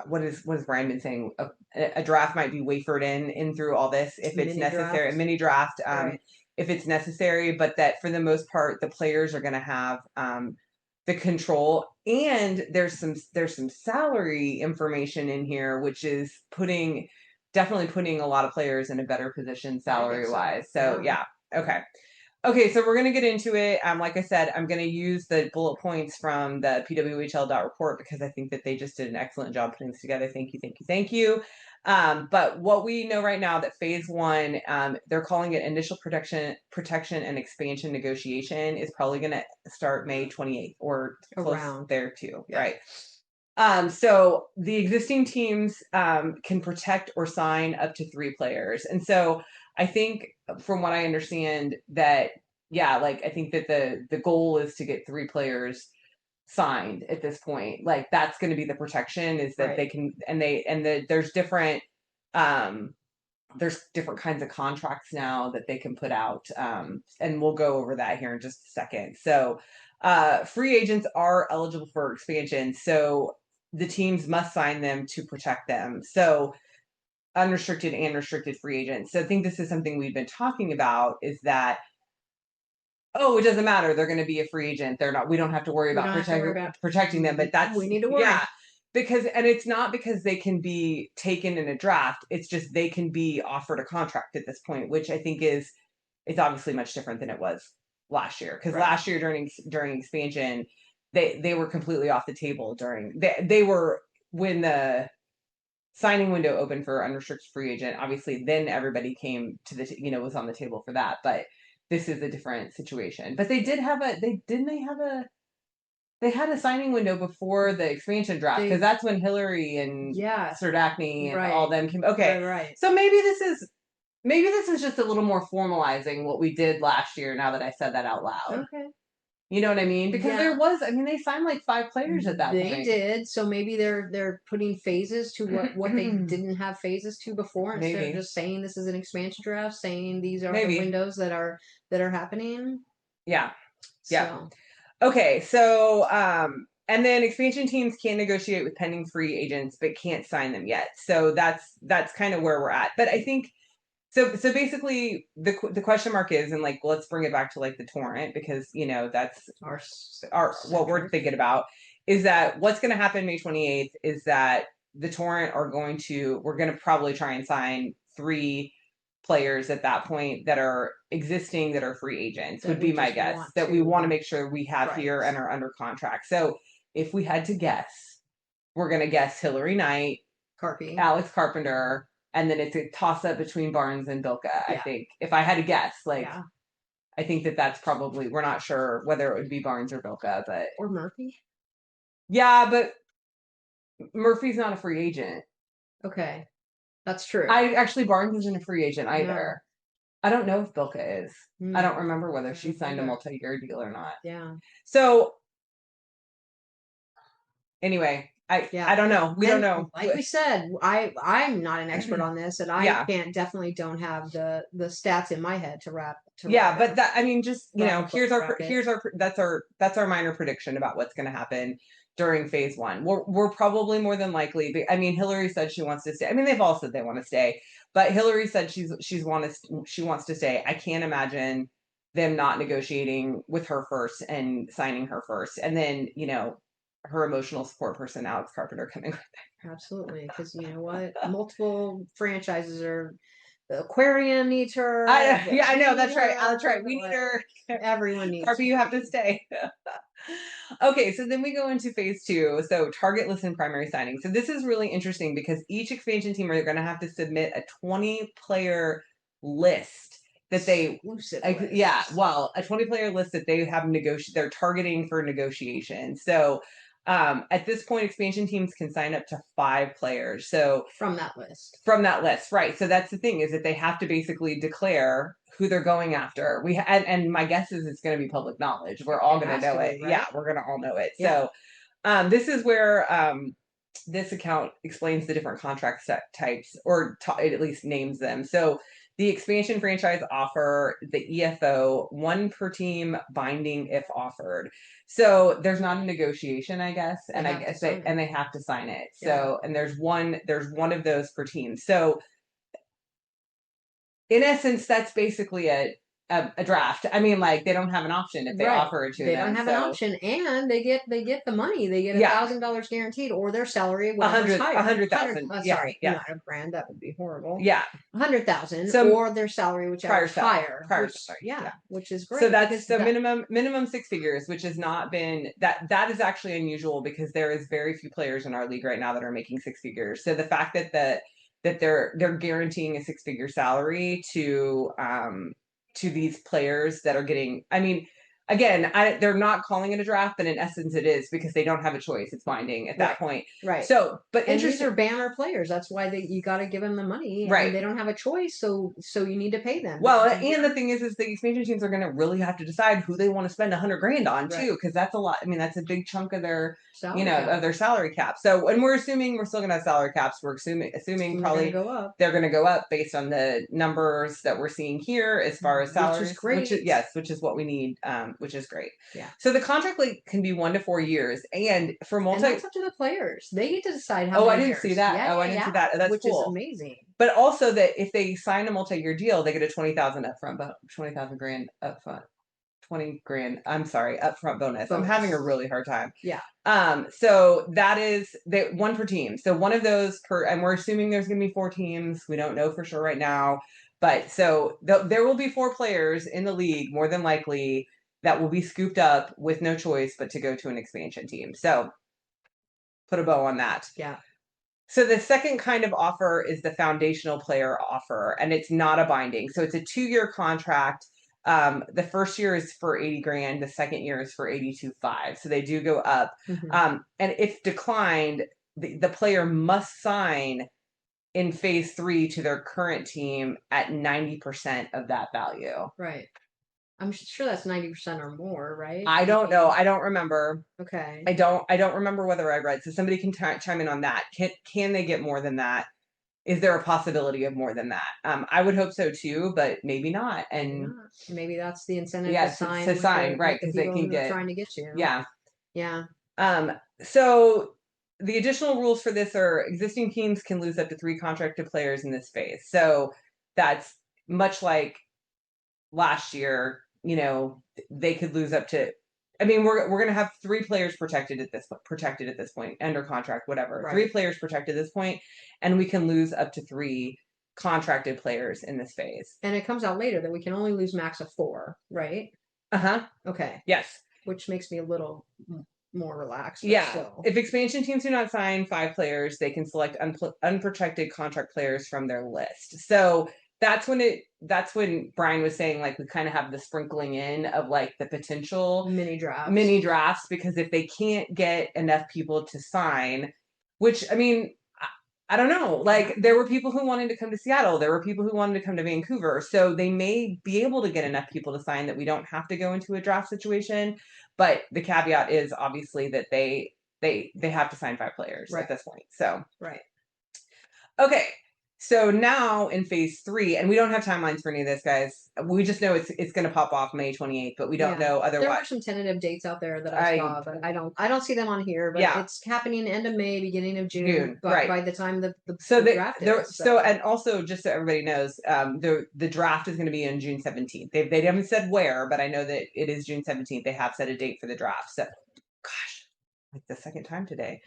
what has Brian been saying? A draft might be wafered in through all this if it's necessary, a mini draft, right. If it's necessary, but that for the most part, the players are going to have the control. And there's some salary information in here, which is definitely putting a lot of players in a better position salary wise. So yeah. Okay, so we're going to get into it. Like I said, I'm going to use the bullet points from the pwhl.report because I think that they just did an excellent job putting this together. Thank you. But what we know right now that phase 1, they're calling it initial protection and expansion negotiation, is probably going to start May 28th or close there too, yeah. Right? So the existing teams can protect or sign up to 3 players. And so I think from what I understand that, yeah, like I think that the goal is to get 3 players signed at this point. Like that's going to be the protection, is that right. They can, there's different kinds of contracts now that they can put out. And we'll go over that here in just a second. So free agents are eligible for expansion. So the teams must sign them to protect them. So unrestricted and restricted free agents. So I think this is something we've been talking about, is that, it doesn't matter. They're going to be a free agent. We don't have to worry about protecting them, but that's, we need to worry. Yeah, and it's not because they can be taken in a draft. It's just, they can be offered a contract at this point, which I think it's obviously much different than it was last year. Because last year during expansion, they were completely off the table they were, when the signing window open for unrestricted free agent, obviously then everybody came to was on the table for that, but this is a different situation. But they had a signing window before the expansion draft, because that's when Hillary and Serdachny and all them came. Okay, right. So maybe this is just a little more formalizing what we did last year, now that I said that out loud. Okay. You know what I mean? Because they signed like 5 players at that point. They did. So maybe they're putting phases to what they didn't have phases to before, instead of just saying this is an expansion draft, saying these are the windows that are happening. Yeah. Yeah. So. Okay. So, and then expansion teams can negotiate with pending free agents, but can't sign them yet. So that's kind of where we're at. But I think, so basically the question mark is, and like, let's bring it back to like the torrent, because that's our what we're thinking about, is that what's going to happen May 28th is that the torrent we're going to probably try and sign 3 players at that point that are existing, that are free agents, would be my guess, that we want to make sure we have here and are under contract. So if we had to guess, we're going to guess Hillary Knight, Alex Carpenter, and then it's a toss-up between Barnes and Bilka. Yeah. I think, if I had to guess, I think that's probably, we're not sure whether it would be Barnes or Bilka, but... Or Murphy? Yeah, but Murphy's not a free agent. Okay. That's true. Barnes isn't a free agent either. No. I don't know if Bilka is. I don't remember whether she signed a multi-year deal or not. Yeah. So, anyway... I don't know. We don't know. Like we said, I'm not an expert on this, and I definitely don't have the stats in my head to wrap. But that, I mean, just here's our minor prediction about what's going to happen during phase 1. We're probably more than likely. I mean, Hillary said she wants to stay. I mean, they've all said they want to stay, but Hillary said she wants to stay. I can't imagine them not negotiating with her first and signing her first, and then her emotional support person, Alex Carpenter, coming with her. Absolutely, because you know what? Multiple franchises are... The aquarium needs her. I know. That's right. We need her. Everyone needs her. Harvey, you have to stay. Okay, so then we go into phase 2. So target list and primary signing. So this is really interesting because each expansion team are going to have to submit a 20-player list that they... a 20-player list that they have they're targeting for negotiation. So at this point, expansion teams can sign up to 5 players. So from that list, right? So that's the thing, is that they have to basically declare who they're going after. And my guess is it's going to be public knowledge. We're all going to know it. Right? Yeah, we're going to all know it. Yeah. So this is where this account explains the different contract types, or it at least names them. So the expansion franchise offer, the EFO, one per team, binding if offered. So there's not a negotiation, I guess, and I guess they have to sign it. So and there's one of those per team. So in essence, that's basically a draft. I mean, like, they don't have an option if they offer it to them. They don't have an option, and they get the money. They get $1,000 guaranteed, or their salary, whatever's higher. 100,000. Sorry, not a grand. That would be horrible. Yeah, 100,000, or their salary, whichever is higher. Which is great. So that's the minimum 6 figures, which has not been that is actually unusual, because there is very few players in our league right now that are making 6 figures. So the fact that they're guaranteeing a 6-figure salary to these players that are getting, I mean, again, they're not calling it a draft, but in essence it is, because they don't have a choice. It's binding at that point. Right. So, and these are banner players. That's why you got to give them the money. Right. They don't have a choice, so you need to pay them. Well, and the thing is the expansion teams are going to really have to decide who they want to spend $100,000 on too, because that's a lot. I mean, that's a big chunk of their of their salary cap. So, and we're assuming we're still going to have salary caps. We're assuming probably they're going to go up based on the numbers that we're seeing here as far as salaries, which is great. Which is what we need. Which is great. Yeah. So the contract length can be 1 to 4 years, and for and that's up to the players. They get to decide how. I didn't see that. I didn't see that. That's which cool. Is amazing. But also that if they sign a multi-year deal, they get a $20,000 upfront, $20,000 upfront, $20,000. I'm sorry, upfront bonus. I'm having a really hard time. Yeah. So that is one per team. So one of those and we're assuming there's going to be 4 teams. We don't know for sure right now, but so there will be 4 players in the league, more than likely, that will be scooped up with no choice but to go to an expansion team. So put a bow on that. Yeah. So the second kind of offer is the foundational player offer, and it's not a binding. So it's a 2-year contract. The first year is for $80,000. The second year is for $82,500. So they do go up. Mm-hmm. And if declined, the player must sign in phase 3 to their current team at 90% of that value. Right. I'm sure that's 90% or more, right? I don't know. I don't remember. Okay. I don't remember whether I read. So somebody can chime in on that. Can they get more than that? Is there a possibility of more than that? I would hope so too, but maybe not. And maybe that's the incentive to sign, right? Because they can get trying to get you. Yeah. Yeah. So the additional rules for this are existing teams can lose up to 3 contracted players in this phase. So that's much like last year. They could lose up to. I mean, we're going to have 3 players protected at this point, under contract, whatever. Right. 3 players protected at this point, and we can lose up to 3 contracted players in this phase. And it comes out later that we can only lose max of 4, right? Okay. Yes. Which makes me a little more relaxed. Yeah. Still. If expansion teams do not sign 5 players, they can select unprotected contract players from their list. So that's when Brian was saying, like, we kind of have the sprinkling in of, like, the potential mini drafts, because if they can't get enough people to sign, which, I mean, I don't know, like, there were people who wanted to come to Seattle, there were people who wanted to come to Vancouver, so they may be able to get enough people to sign that we don't have to go into a draft situation, but the caveat is obviously that they have to sign 5 players at this point. So right. Okay. So now in phase 3, and we don't have timelines for any of this, guys. We just know it's going to pop off May 28th, but we don't know otherwise. There were some tentative dates out there that I saw, but I don't see them on here. But it's happening end of May, beginning of June. But by the time the draft is. So and also just so everybody knows, the draft is going to be on June 17th. They haven't said where, but I know that it is June 17th. They have set a date for the draft. So, gosh. Like the second time today.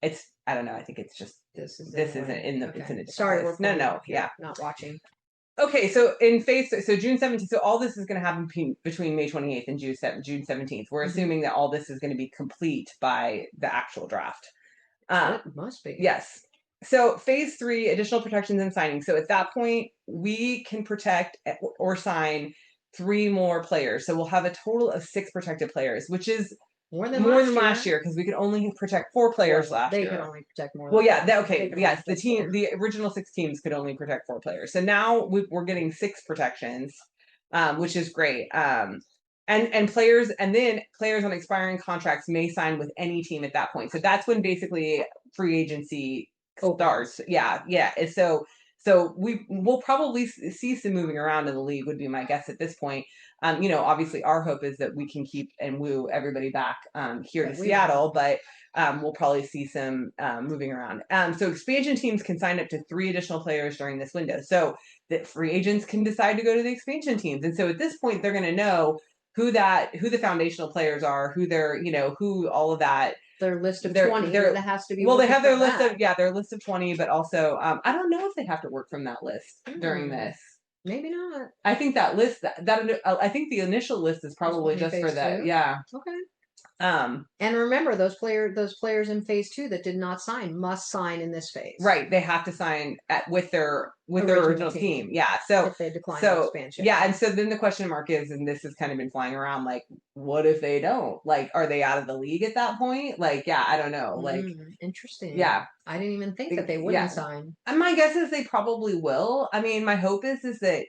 It's I don't know. I think it's just this isn't in the. Okay. It's in a sorry. No. Yeah, not watching. Okay, so in phase, so June 17th. So all this is going to happen between May 28th and June 17th. We're assuming that all this is going to be complete by the actual draft. It must be. Yes. So phase 3, additional protections and signing. So at that point, we can protect or sign 3 more players. So we'll have a total of 6 protected players, which is more than last year, because we could only protect 4 players last year. They could only protect more. Well, yeah, yes, the original 6 teams could only protect 4 players. So now we're getting 6 protections, which is great. And players on expiring contracts may sign with any team at that point. So that's when basically free agency starts. Yeah. And so we'll probably see some moving around in the league, would be my guess at this point. Obviously our hope is that we can keep and woo everybody back here to Seattle, but we'll probably see some moving around. So expansion teams can sign up to 3 additional players during this window. So that free agents can decide to go to the expansion teams. And so at this point, they're going to know who the foundational players are, who all of that. Their list of 20 that has to be. Well, they have their list of their list of 20, but also I don't know if they have to work from that list during this. Maybe not. I think that list I think the initial list is probably just for that. 2? Yeah. Okay. And remember those players in phase 2 that did not sign must sign in this phase. Right. They have to sign with their original team. Yeah. So if they decline the expansion. Yeah. And so then the question mark is, and this has kind of been flying around, like, what if they don't? Like, are they out of the league at that point? Like, yeah, I don't know. Like, interesting. Yeah. I didn't even think that they wouldn't sign. And my guess is they probably will. I mean, my hope is that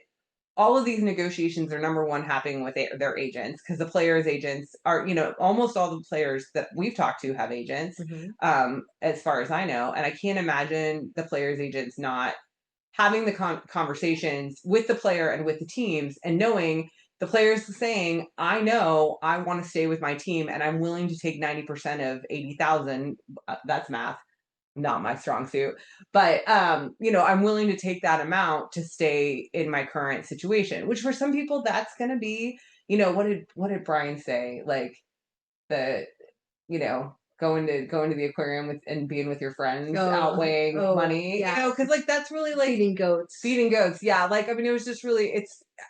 all of these negotiations are, number one, happening with their agents, because the players' agents are, almost all the players that we've talked to have agents, as far as I know. And I can't imagine the players' agents not having the conversations with the player and with the teams, and knowing the players saying, I know I want to stay with my team and I'm willing to take 90% of 80,000. That's math. Not my strong suit, but I'm willing to take that amount to stay in my current situation, which for some people that's going to be, what did Brian say? Like the, going to the aquarium and being with your friends, outweighing money, cause like that's really like feeding goats. Yeah. Like, I mean, it was just really,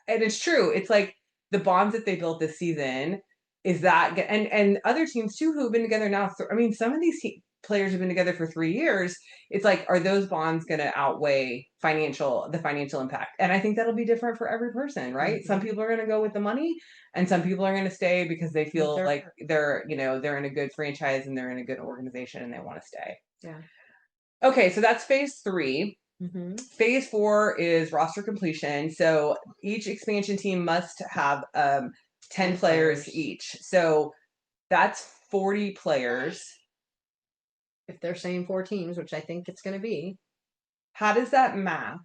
it's true. It's like the bonds that they built this season is that, and other teams too, who've been together now. I mean, some of these players have been together for 3 years. It's like, are those bonds going to outweigh the financial impact? And I think that'll be different for every person, right? Some people are going to go with the money, and some people are going to stay because they feel like they're in a good franchise and they're in a good organization and they want to stay. Yeah. Okay. So that's phase 3. Phase 4 is roster completion. So each expansion team must have 10 players each. So that's 40 players. If they're saying 4 teams, which I think it's going to be. How does that math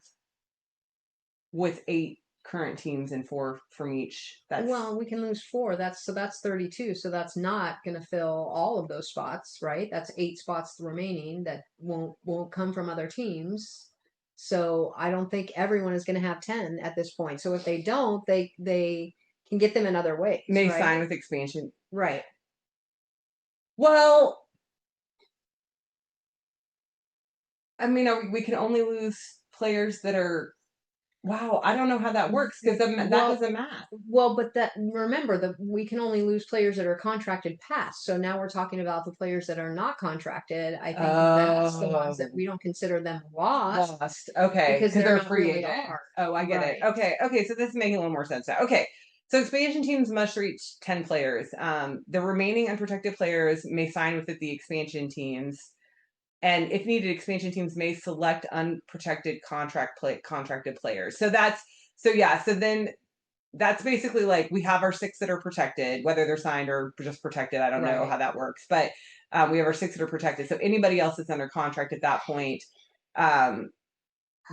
with 8 current teams and 4 from each? Well, we can lose 4. That's 32. So that's not going to fill all of those spots, right? That's 8 spots remaining that won't come from other teams. So I don't think everyone is going to have 10 at this point. So if they don't, they can get them in other ways. May sign with expansion. Right. Well, I mean, we can only lose players that are. Wow, I don't know how that works, because that doesn't math. Well, but remember we can only lose players that are contracted past. So now we're talking about the players that are not contracted. I think that's the ones that we don't consider them lost. Okay, because they're free agent. Oh, I get it. Okay, so this is making a little more sense now. Okay. So expansion teams must reach 10 players. The remaining unprotected players may sign with the expansion teams. And if needed, expansion teams may select unprotected contracted players. So then that's basically like, we have our 6 that are protected, whether they're signed or just protected. I don't know how that works, but we have our 6 that are protected. So anybody else that's under contract at that point,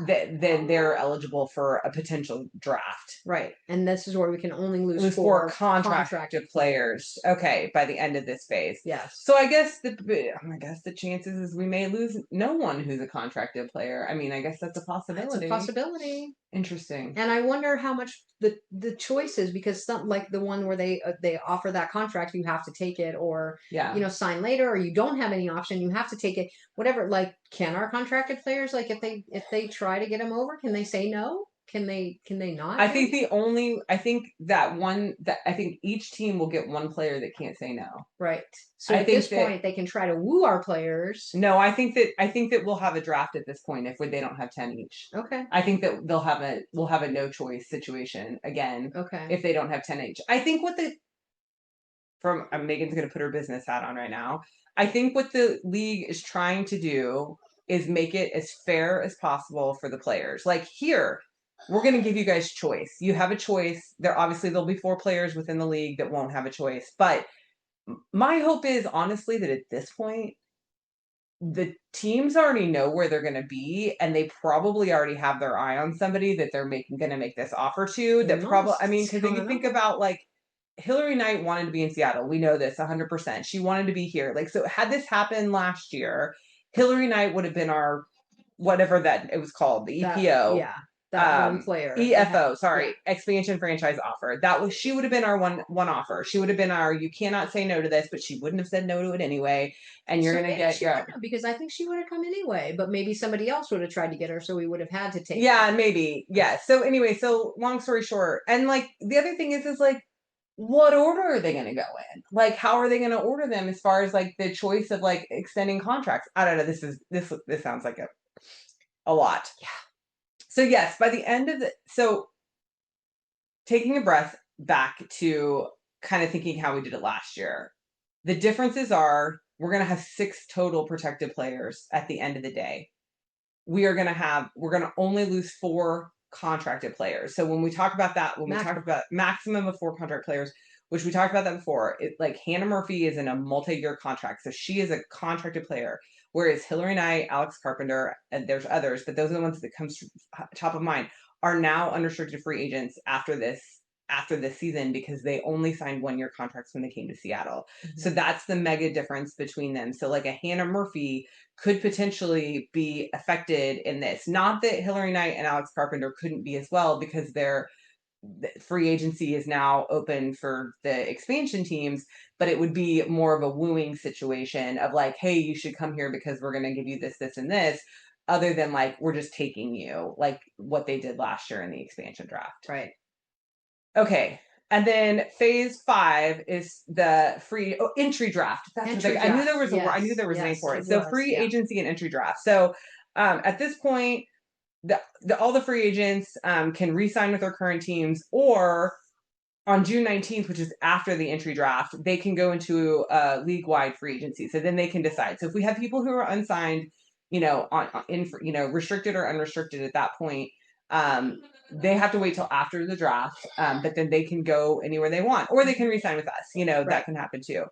then they're eligible for a potential draft. Right. And this is where we can only lose 4 contracted players. Okay, by the end of this phase. Yes. So I guess the chances is we may lose no one who's a contracted player. I mean, I guess that's a possibility. It's a possibility. Interesting. And I wonder how much the choice is, because some, like the one where they offer that contract, you have to take it, or sign later, or you don't have any option, you have to take it. Whatever. Like, can our contracted players, like, if they try to get them over, can they say no? Can they not? I think each team will get 1 player that can't say no. Right. So at this point, they can try to woo our players. No, I think that we'll have a draft at this point if they don't have 10 each. Okay. I think that we'll have a no choice situation again. Okay. If they don't have 10 each. I think Megan's going to put her business hat on right now. I think what the league is trying to do is make it as fair as possible for the players. Like, here, we're going to give you guys choice. You have a choice. There'll be 4 players within the league that won't have a choice. But my hope is, honestly, that at this point, the teams already know where they're going to be, and they probably already have their eye on somebody that they're going to make this offer to. That probably, I mean, because if you think about like Hillary Knight wanted to be in Seattle, we know this 100%. She wanted to be here. Like, so had this happened last year, Hillary Knight would have been our whatever that it was called, the EPO. That one player. EFO, sorry, expansion franchise offer. She would have been our one offer. She would have been our, you cannot say no to this, but she wouldn't have said no to it anyway. And you're gonna get because I think she would have come anyway, but maybe somebody else would have tried to get her, so we would have had to take her. Maybe. Yeah. So anyway, so long story short, and like the other thing is like, what order are they going to go in? Like, how are they going to order them as far as like the choice of like extending contracts? I don't know. This sounds like a lot. Yeah. So yes, by the end of so taking a breath back to kind of thinking how we did it last year, the differences are we're going to have 6 total protected players at the end of the day. We're going to only lose 4 contracted players. So when we talk about that, we talk about maximum of 4 contract players, which we talked about that before, like Hannah Murphy is in a multi-year contract. So she is a contracted player. Whereas Hillary Knight, Alex Carpenter, and there's others, but those are the ones that comes top of mind, are now unrestricted free agents after this season because they only signed 1-year contracts when they came to Seattle. Mm-hmm. So that's the mega difference between them. So like a Hannah Murphy could potentially be affected in this. Not that Hillary Knight and Alex Carpenter couldn't be as well, because their free agency is now open for the expansion teams, but it would be more of a wooing situation of like, hey, you should come here because we're going to give you this, this, and this, other than like, we're just taking you, like what they did last year in the expansion draft. Right. Okay. And then phase 5 is the free entry draft. That's draft. I knew there was I knew there was a name for it. So free agency and entry draft. So at this point, all the free agents can re-sign with their current teams, or on June 19th, which is after the entry draft, they can go into a league-wide free agency. So then they can decide. So if we have people who are unsigned, restricted or unrestricted at that point, they have to wait till after the draft, but then they can go anywhere they want, or they can re-sign with us. Right. That can happen too.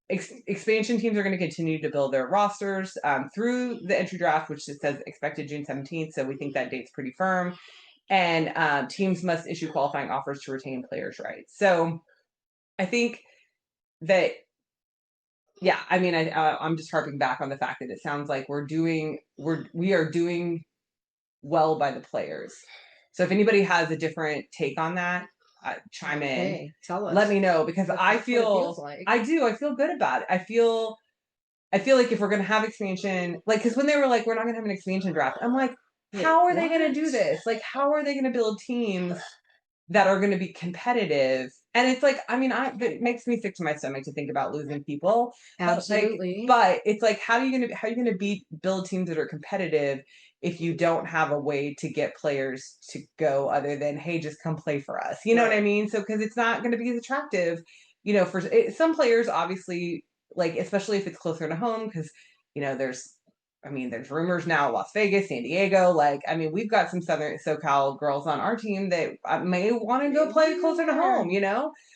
Expansion teams are going to continue to build their rosters through the entry draft, which it says expected June 17th. So we think that date's pretty firm. And teams must issue qualifying offers to retain players' rights. So I think that, yeah, I mean, I'm just harping back on the fact that it sounds like we are doing well by the players. So if anybody has a different take on that, chime in. Hey, tell us. Let me know, because I feel I feel good about it. I feel like if we're gonna have expansion, like, because when they were like, we're not gonna have an expansion draft, I'm like, how are they gonna do this? Like, how are they gonna build teams that are gonna be competitive? And it's like, I mean, it makes me sick to my stomach to think about losing people. Absolutely. But it's like, how are you gonna build teams that are competitive if you don't have a way to get players to go other than, hey, just come play for us? You know what I mean? So, because it's not going to be as attractive, for some players, obviously, like, especially if it's closer to home, because, there's rumors now, Las Vegas, San Diego, like, I mean, we've got some Southern SoCal girls on our team that may want to go play closer to home,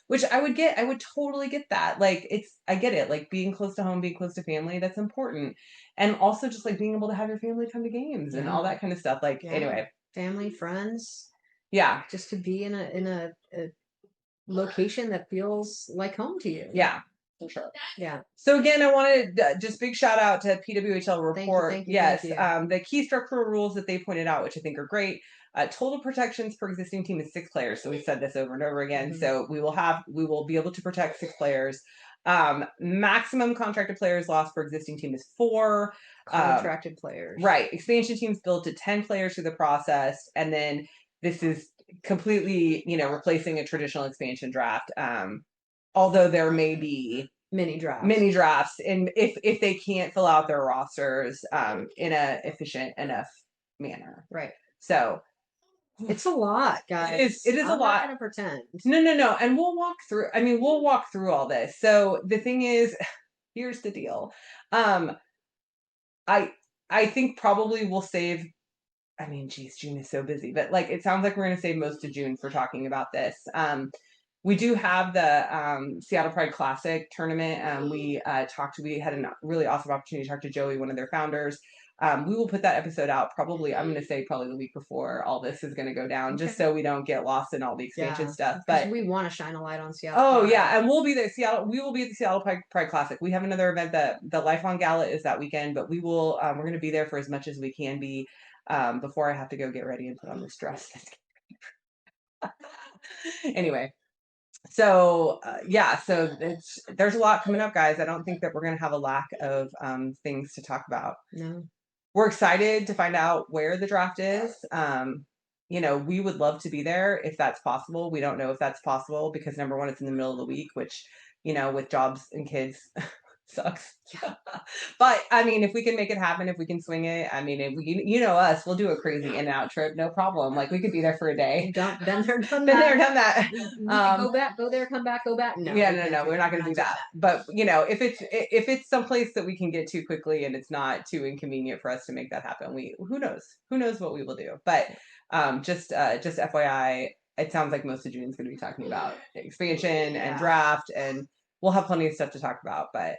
which I would totally get that. Like, I get it. Like, being close to home, being close to family, that's important. And also just like being able to have your family come to games and all that kind of stuff. Like, anyway. Family, friends. Yeah. Just to be in a location that feels like home to you. Yeah. For sure. Yeah. So again, I wanted just big shout out to PWHL report. Thank you, yes. Thank you. The key structural rules that they pointed out, which I think are great. Total protections per existing team is 6 players. So we've said this over and over again. Mm-hmm. So we will be able to protect 6 players. Maximum contracted players lost per existing team is 4. Contracted players. Right. Expansion teams built to 10 players through the process. And then this is completely, replacing a traditional expansion draft. Although there may be mini drafts, and if they can't fill out their rosters in a efficient enough manner. Right. So it's a lot, guys. It is a lot. I'm not gonna pretend. No. And we'll walk through all this. So the thing is, here's the deal. I think probably we'll save, June is so busy, but like, it sounds like we're going to save most of June for talking about this. We do have the Seattle Pride Classic tournament. We had a really awesome opportunity to talk to Joey, one of their founders. We will put that episode out probably the week before all this is going to go down, just so we don't get lost in all the expansion stuff. But we want to shine a light on Seattle. Oh Pride. Yeah, and we'll be there. We will be at the Seattle Pride Classic. We have another event that the Lifelong Gala is that weekend, but we will. We're going to be there for as much as we can be before I have to go get ready and put on this dress. Anyway. So so there's a lot coming up, guys. I don't think that we're going to have a lack of things to talk about. No, we're excited to find out where the draft is. We would love to be there if that's possible. We don't know if that's possible because number one, it's in the middle of the week, which with jobs and kids sucks. Yeah. But I mean, if we can make it happen, if we can swing it, I mean, if we, us, we'll do a crazy in and out trip, no problem. Like we could be there for a day. Been there, done that. Go back, go there, come back, go back. No, we're not going to do that. But if it's someplace that we can get to quickly and it's not too inconvenient for us to make that happen, who knows what we will do. But just FYI, it sounds like most of June is going to be talking about expansion and draft, and we'll have plenty of stuff to talk about. But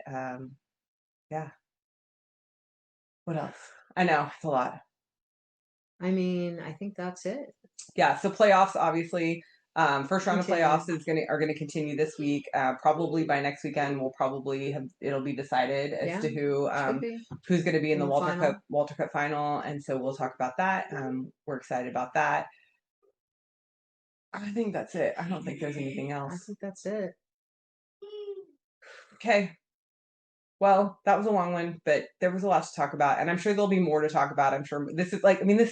what else? I know it's a lot. I mean, I think that's it. Yeah. So playoffs, obviously, first round of playoffs are going to continue this week. Probably by next weekend, it'll be decided as to who's going to be in the Walter Cup final, and so we'll talk about that. We're excited about that. I think that's it. I don't think there's anything else. I think that's it. Okay. Well, that was a long one, but there was a lot to talk about, and I'm sure there'll be more to talk about. I'm sure this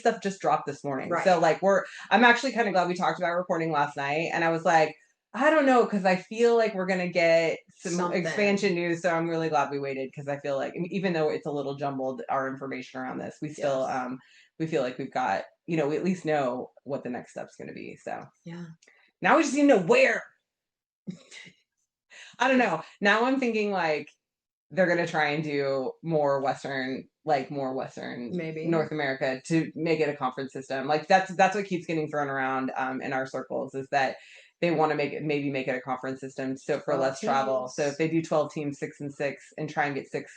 stuff just dropped this morning. Right. So I'm actually kind of glad we talked about recording last night, and I was like, I don't know, because I feel like we're going to get some expansion news, so I'm really glad we waited, because I feel like, even though it's a little jumbled, our information around this, we still, we feel like we've got, we at least know what the next step's going to be, so. Yeah. Now we just need to know where. I don't know. Now I'm thinking, they're going to try and do more Western, maybe North America to make it a conference system. That's what keeps getting thrown around in our circles, is that they want to make it a conference system. So for less travel. So if they do 12 teams, 6 and 6, and try and get 6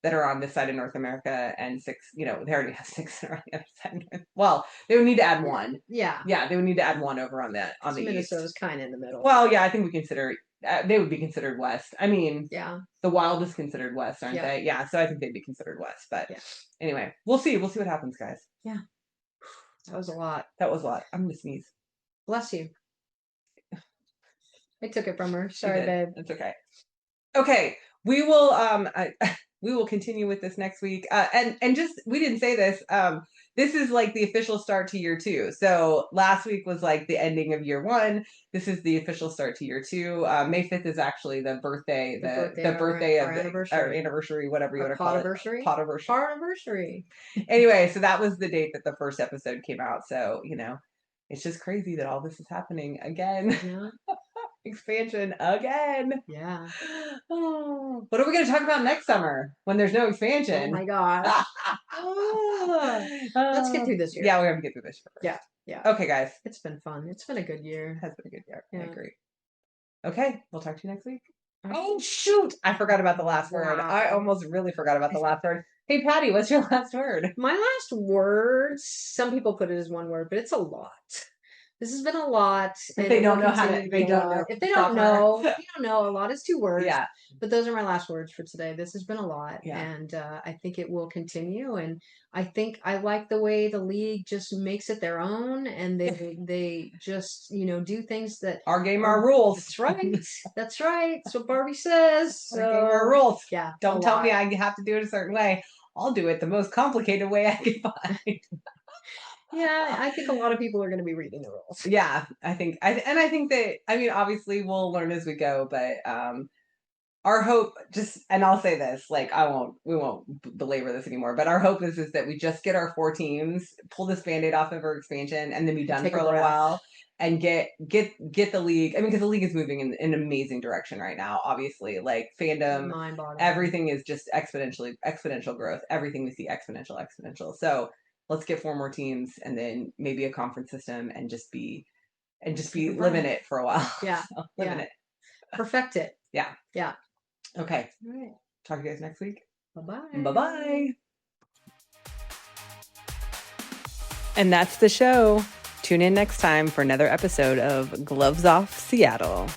that are on this side of North America and 6, they already have 6 that are on the other side. Well, they would need to add 1. Yeah. Yeah. They would need to add 1 over on the Minnesota's kind of in the middle. Well, yeah, I think we consider they would be considered West. I mean, yeah, the Wild is considered West, aren't they? Yeah, so I think they'd be considered West. But anyway, we'll see. We'll see what happens, guys. Yeah, that was a lot. I'm gonna sneeze. Bless you. I took it from her. Sorry, babe. It's okay. Okay, we will. We will continue with this next week. And just, we didn't say this. This is the official start to year 2. So last week was the ending of year 1. This is the official start to year 2. May 5th is actually the birthday, the birthday of our anniversary, whatever you want to call it. Potiversary. Anyway, so that was the date that the first episode came out. So, it's just crazy that all this is happening again. Yeah. Expansion again. Yeah. Oh, what are we going to talk about next summer when there's no expansion? Oh my gosh. Let's get through this year. Yeah, we have to get through this year. Yeah. Okay, guys. It's been fun. It's been a good year. It has been a good year. Yeah. I agree. Okay, we'll talk to you next week. Oh, shoot. I forgot about the last word. I almost really forgot about the last word. Hey, Patty, what's your last word? My last word, some people put it as one word, but it's a lot. This has been a lot. If they don't know how to, if they don't know, a lot is 2 words. Yeah. But those are my last words for today. This has been a lot. Yeah. And I think it will continue. And I think I like the way the league just makes it their own. And they just, do things that. Our game, our rules. That's right. That's right. That's what Barbie says. So, our game, our rules. Yeah. Don't tell me I have to do it a certain way. I'll do it the most complicated way I can find. Yeah, I think a lot of people are going to be reading the rules. Yeah, I think that, obviously we'll learn as we go, but our hope, and I'll say this, we won't belabor this anymore, but our hope is that we just get our 4 teams, pull this Band-Aid off of our expansion, and then be done for a little while, and get the league. Because the league is moving in an amazing direction right now. Obviously, fandom, everything is just exponential growth. Everything we see exponential. So let's get 4 more teams, and then maybe a conference system, and just be and just be living it for a while. Yeah. So, living it. Perfect it. Yeah. Yeah. Okay. All right. Talk to you guys next week. Bye-bye. Bye-bye. And that's the show. Tune in next time for another episode of Gloves Off Seattle.